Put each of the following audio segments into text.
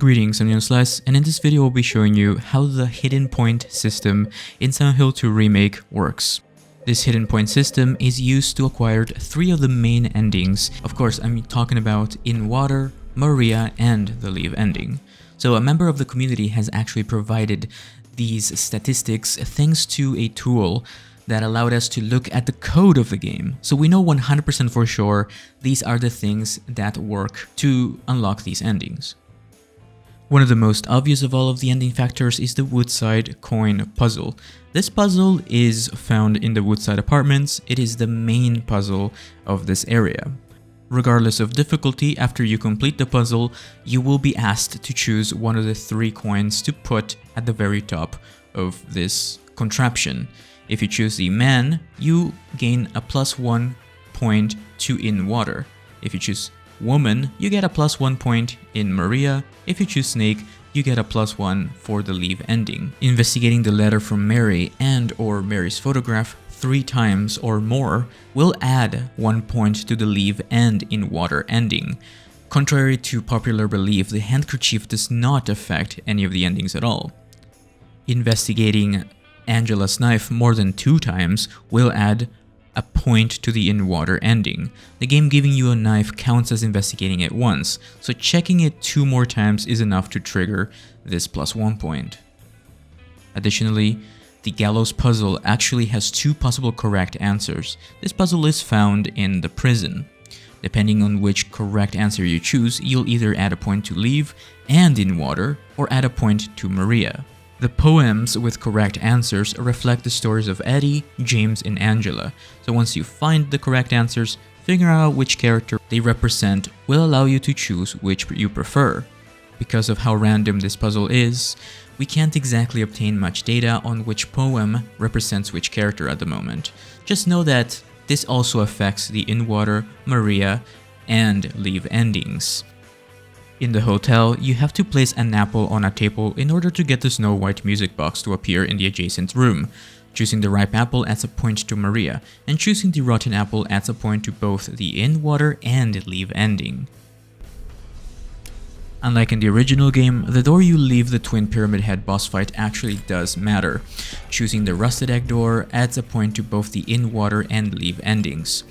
Greetings, I'm Slice, and in this video I'll be showing you how the hidden point system in Silent Hill 2 Remake works. This hidden point system is used to acquire 3 of the main endings. Of course, I'm talking about In Water, Maria, and the Leave ending. So a member of the community has actually provided these statistics thanks to a tool that allowed us to look at the code of the game. So we know 100% for sure these are the things that work to unlock these endings. One of the most obvious of all of the ending factors is the Woodside coin puzzle. This puzzle is found in the Woodside apartments. It is the main puzzle of this area. Regardless of difficulty, after you complete the puzzle, you will be asked to choose one of the 3 coins to put at the very top of this contraption. If you choose the man, you gain a +1 point to In Water. If you choose woman, you get a +1 point in Maria. If you choose snake, you get a +1 for the Leave ending. Investigating the letter from Mary and or Mary's photograph 3 times or more will add 1 point to the Leave and In Water ending. Contrary to popular belief, the handkerchief does not affect any of the endings at all. Investigating Angela's knife more than 2 times will add a point to the In Water ending. The game giving you a knife counts as investigating it once, so checking it 2 more times is enough to trigger this +1 point. Additionally, the gallows puzzle actually has 2 possible correct answers. This puzzle is found in the prison. Depending on which correct answer you choose, you'll either add a point to Leave and In Water, or add a point to Maria. The poems with correct answers reflect the stories of Eddie, James, and Angela, so once you find the correct answers, figure out which character they represent will allow you to choose which you prefer. Because of how random this puzzle is, we can't exactly obtain much data on which poem represents which character at the moment. Just know that this also affects the In Water, Maria, and Leave endings. In the hotel, you have to place an apple on a table in order to get the Snow White music box to appear in the adjacent room. Choosing the ripe apple adds a point to Maria, and choosing the rotten apple adds a point to both the In Water and Leave ending. Unlike in the original game, the door you leave the Twin Pyramid Head boss fight actually does matter. Choosing the Rusted Egg door adds a point to both the In Water and Leave endings.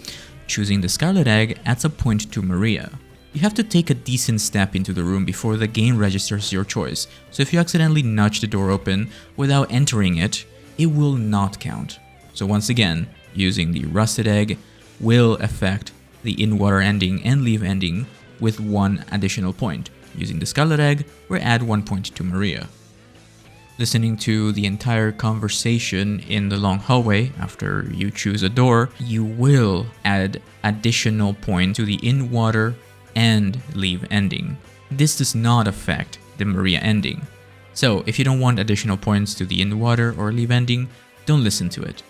Choosing the Scarlet Egg adds a point to Maria. You have to take a decent step into the room before the game registers your choice, so if you accidentally nudge the door open without entering it, it will not count. So once again, using the Rusted Egg will affect the In Water ending and Leave ending with 1 additional point. Using the Scarlet Egg will add 1 point to Maria. Listening to the entire conversation in the long hallway after you choose a door, you will add additional point to the In Water and Leave ending. This does not affect the Maria ending. So if you don't want additional points to the In Water or Leave ending, don't listen to it.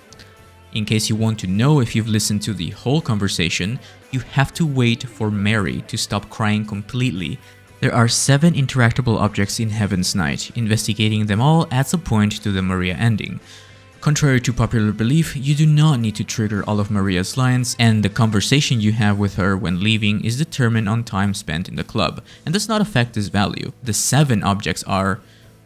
In case you want to know if you've listened to the whole conversation, you have to wait for Mary to stop crying completely. There are 7 interactable objects in Heaven's Night. Investigating them all adds a point to the Maria ending. Contrary to popular belief, you do not need to trigger all of Maria's lines, and the conversation you have with her when leaving is determined on time spent in the club, and does not affect this value. The 7 objects are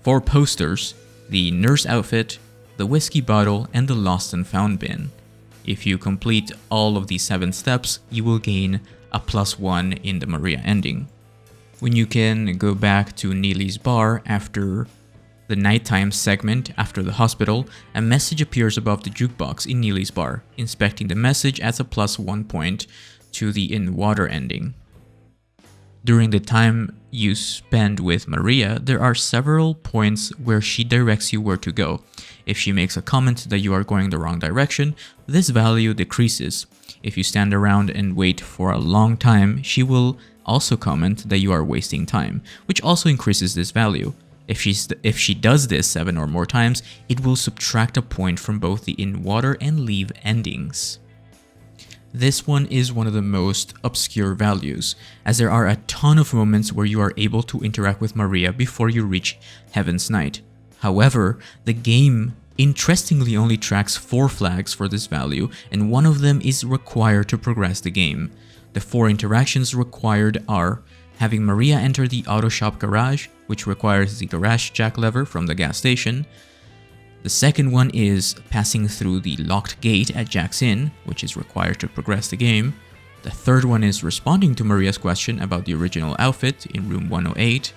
4 posters, the nurse outfit, the whiskey bottle, and the lost and found bin. If you complete all of these 7 steps, you will gain a +1 in the Maria ending. When you can go back to Neely's bar after the nighttime segment after the hospital, a message appears above the jukebox in Neely's bar. Inspecting the message adds a +1 point to the In Water ending. During the time you spend with Maria, there are several points where she directs you where to go. If she makes a comment that you are going the wrong direction, this value decreases. If you stand around and wait for a long time, she will also comment that you are wasting time, which also increases this value. If she does this 7 or more times, it will subtract a point from both the In Water and Leave endings. This one is one of the most obscure values, as there are a ton of moments where you are able to interact with Maria before you reach Heaven's Night. However, the game interestingly only tracks 4 flags for this value, and one of them is required to progress the game. The 4 interactions required are having Maria enter the auto shop garage, which requires the garage jack lever from the gas station. The second one is passing through the locked gate at Jack's Inn, which is required to progress the game. The third one is responding to Maria's question about the original outfit in room 108.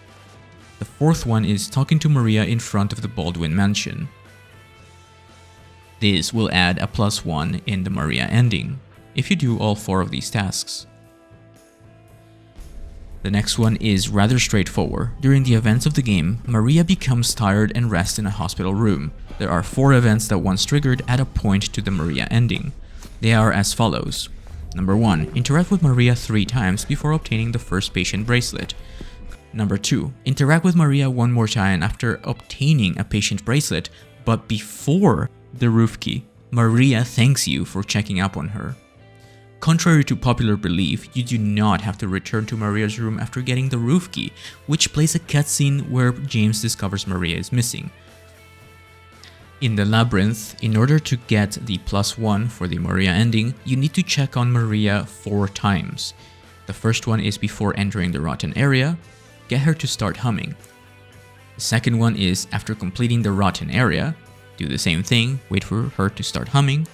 The fourth one is talking to Maria in front of the Baldwin mansion. This will add a +1 in the Maria ending, if you do all 4 of these tasks. The next one is rather straightforward. During the events of the game, Maria becomes tired and rests in a hospital room. There are 4 events that once triggered add a point to the Maria ending. They are as follows. Number 1. Interact with Maria 3 times before obtaining the first patient bracelet. Number 2. Interact with Maria 1 more time after obtaining a patient bracelet, but before the roof key. Maria thanks you for checking up on her. Contrary to popular belief, you do not have to return to Maria's room after getting the roof key, which plays a cutscene where James discovers Maria is missing. In the Labyrinth, in order to get the +1 for the Maria ending, you need to check on Maria 4 times. The first one is before entering the rotten area. Get her to start humming. The second one is after completing the rotten area. Do the same thing, wait for her to start humming.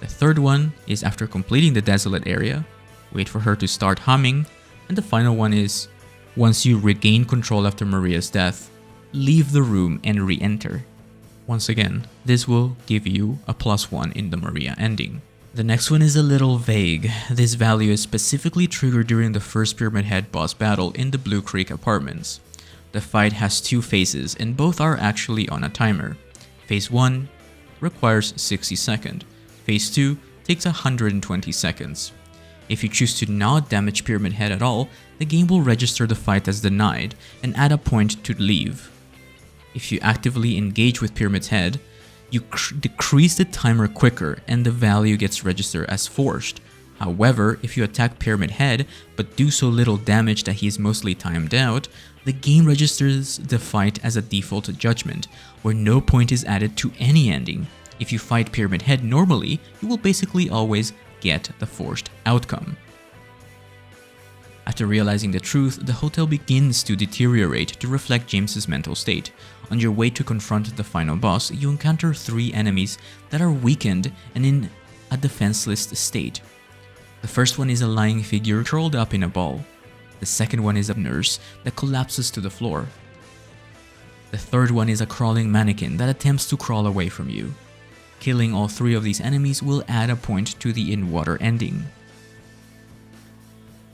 The third one is after completing the desolate area. Wait for her to start humming. And the final one is once you regain control after Maria's death, leave the room and re-enter. Once again, this will give you a +1 in the Maria ending. The next one is a little vague. This value is specifically triggered during the first Pyramid Head boss battle in the Blue Creek apartments. The fight has 2 phases and both are actually on a timer. Phase 1 requires 60 seconds. Phase 2 takes 120 seconds. If you choose to not damage Pyramid Head at all, the game will register the fight as denied and add a point to leave. If you actively engage with Pyramid's Head, you decrease the timer quicker and the value gets registered as forced. However, if you attack Pyramid Head but do so little damage that he is mostly timed out, the game registers the fight as a default judgment, where no point is added to any ending. If you fight Pyramid Head normally, you will basically always get the forced outcome. After realizing the truth, the hotel begins to deteriorate to reflect James's mental state. On your way to confront the final boss, you encounter 3 enemies that are weakened and in a defenseless state. The first one is a lying figure curled up in a ball. The second one is a nurse that collapses to the floor. The third one is a crawling mannequin that attempts to crawl away from you. Killing all 3 of these enemies will add a point to the in-water ending.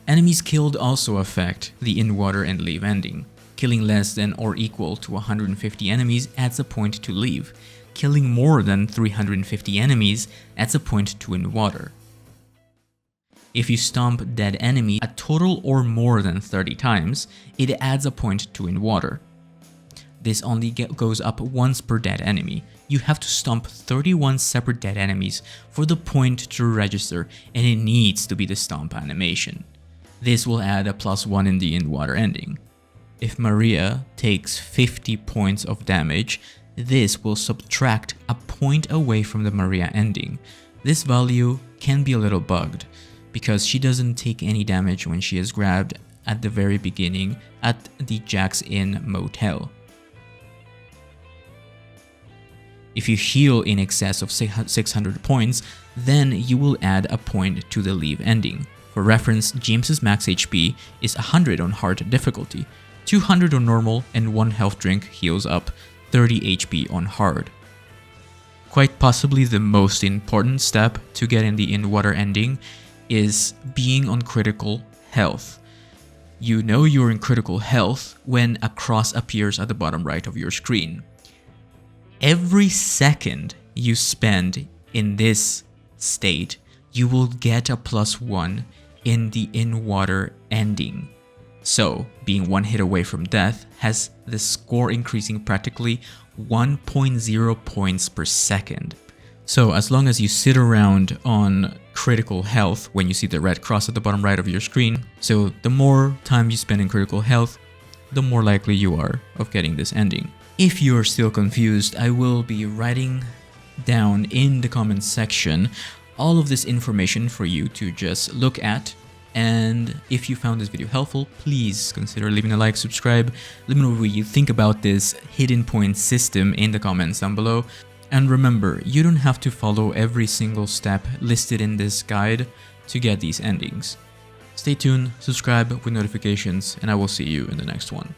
Enemies killed also affect the in-water and leave ending. Killing less than or equal to 150 enemies adds a point to leave. Killing more than 350 enemies adds a point to in-water. If you stomp dead enemy a total or more than 30 times, it adds a point to in-water. This only goes up once per dead enemy. You have to stomp 31 separate dead enemies for the point to register, and it needs to be the stomp animation. This will add a +1 in the in-water ending. If Maria takes 50 points of damage, this will subtract a point away from the Maria ending. This value can be a little bugged, because she doesn't take any damage when she is grabbed at the very beginning at the Jack's Inn motel. If you heal in excess of 600 points, then you will add a point to the leave ending. For reference, James's max HP is 100 on hard difficulty, 200 on normal, and 1 health drink heals up 30 HP on hard. Quite possibly the most important step to get in the in-water ending is being on critical health. You know you're in critical health when a cross appears at the bottom right of your screen. Every second you spend in this state, you will get a +1 in the in-water ending. So, being 1 hit away from death has the score increasing practically 1.0 points per second. So, as long as you sit around on critical health when you see the red cross at the bottom right of your screen, so the more time you spend in critical health, the more likely you are of getting this ending. If you're still confused, I will be writing down in the comments section all of this information for you to just look at And if you found this video helpful, please consider leaving a like, subscribe, let me know what you think about this hidden point system in the comments down below. And remember, you don't have to follow every single step listed in this guide to get these endings. Stay tuned, subscribe with notifications, and I will see you in the next one.